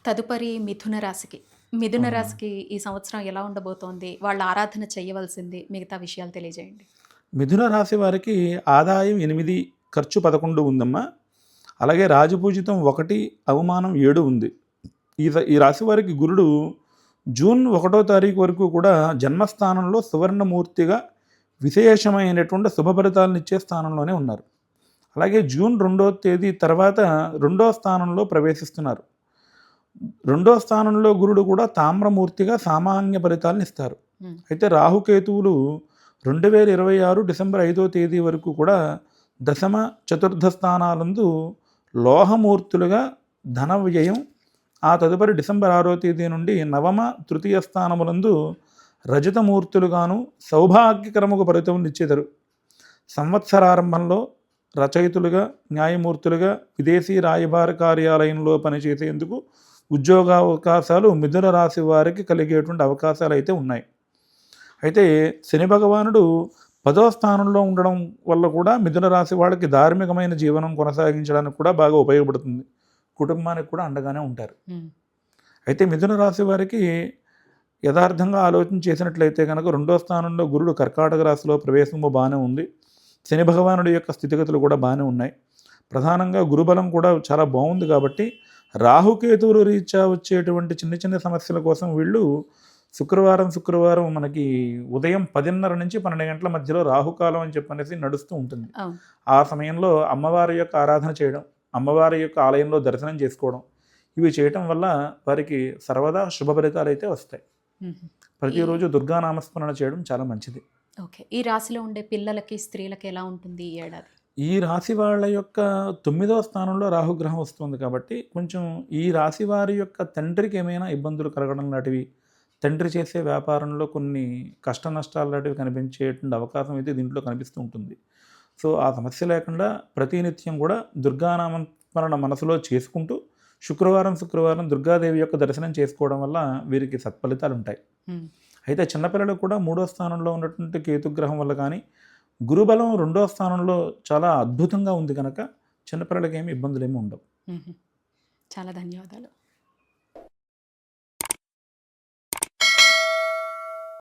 తదుపరి మిథున రాశికి. మిథున అవునా? రాశికి ఈ సంవత్సరం ఎలా ఉండబోతోంది? వాళ్ళు ఆరాధన చేయవలసింది మిగతా విషయాలు తెలియజేయండి. మిథున రాశి వారికి ఆదాయం 8, ఖర్చు 11 ఉందమ్మా. అలాగే రాజపూజితం 1, అవమానం 7 ఉంది. ఈ రాశి వారికి గురుడు జూన్ 1వ తారీఖు వరకు కూడా జన్మస్థానంలో సువర్ణమూర్తిగా విశేషమైనటువంటి శుభ ఫలితాలను ఇచ్చే స్థానంలోనే ఉన్నారు. అలాగే జూన్ 2వ తేదీ తర్వాత 2వ స్థానంలో ప్రవేశిస్తున్నారు. 2వ స్థానంలో గురుడు కూడా తామ్రమూర్తిగా సామాన్య ఫలితాలను ఇస్తారు. హ్మ్. అయితే రాహుకేతువులు 2026 డిసెంబర్ 5వ తేదీ వరకు కూడా దశమ చతుర్థ స్థానాలందు లోహమూర్తులుగా ధన వ్యయం, ఆ తదుపరి డిసెంబర్ 6వ తేదీ నుండి నవమ తృతీయ స్థానములందు రజతమూర్తులుగాను సౌభాగ్యకరముకు ఫలితములు ఇచ్చేదరు. సంవత్సరారంభంలో రచయితులుగా, న్యాయమూర్తులుగా, విదేశీ రాయబార కార్యాలయంలో పనిచేసేందుకు ఉద్యోగావకాశాలు మిథున రాశి వారికి కలిగేటువంటి అవకాశాలు అయితే ఉన్నాయి. అయితే శని భగవానుడు 10వ స్థానంలో ఉండడం వల్ల కూడా మిథున రాశి వాళ్ళకి ధార్మికమైన జీవనం కొనసాగించడానికి కూడా బాగా ఉపయోగపడుతుంది. కుటుంబానికి కూడా అండగానే ఉంటారు. హ్మ్. అయితే మిథున రాశి వారికి యథార్థంగా ఆలోచన చేసినట్లయితే కనుక 2వ స్థానంలో గురుడు కర్కాటక రాశిలో ప్రవేశము బాగానే ఉంది. శని భగవానుడి యొక్క స్థితిగతులు కూడా బాగానే ఉన్నాయి. ప్రధానంగా గురుబలం కూడా చాలా బాగుంది కాబట్టి రాహుకేతువులు రీత్యా వచ్చేటువంటి చిన్న చిన్న సమస్యల కోసం వీళ్ళు శుక్రవారం మనకి ఉదయం 10:30 నుంచి 12 గంటల మధ్యలో రాహుకాలం అని చెప్పనేసి నడుస్తూ ఉంటుంది. అవును. ఆ సమయంలో అమ్మవారి యొక్క ఆరాధన చేయడం, అమ్మవారి యొక్క ఆలయంలో దర్శనం చేసుకోవడం, ఇవి చేయటం వల్ల వారికి సర్వదా శుభ ఫలితాలు అయితే వస్తాయి. హుహు. ప్రతిరోజు దుర్గా నామస్మరణ చేయడం చాలా మంచిది. ఓకే. ఈ రాశిలో ఉండే పిల్లలకి, స్త్రీలకి ఎలా ఉంటుంది ఈ ఏడాది? ఈ రాశి వాళ్ళ యొక్క 9వ స్థానంలో రాహుగ్రహం వస్తుంది కాబట్టి కొంచెం ఈ రాశి వారి యొక్క తండ్రికి ఏమైనా ఇబ్బందులు కలగడం లాంటివి, తండ్రి చేసే వ్యాపారంలో కొన్ని కష్ట నష్టాలు లాంటివి కనిపించేటువంటి అవకాశం అయితే దీంట్లో కనిపిస్తూ ఉంటుంది. సో ఆ సమస్య లేకుండా ప్రతినిత్యం కూడా దుర్గానామస్మరణ మనసులో చేసుకుంటూ శుక్రవారం దుర్గాదేవి యొక్క దర్శనం చేసుకోవడం వల్ల వీరికి సత్ఫలితాలు ఉంటాయి. హ్మ్. అయితే చిన్నపిల్లలకు కూడా 3వ స్థానంలో ఉన్నటువంటి కేతుగ్రహం వల్ల కానీ, గురుబలం 2వ స్థానంలో చాలా అద్భుతంగా ఉంది కనుక చిన్నపిల్లలకి ఏమి ఇబ్బందులు ఏమి ఉండవు. హుహు. చాలా ధన్యవాదాలు.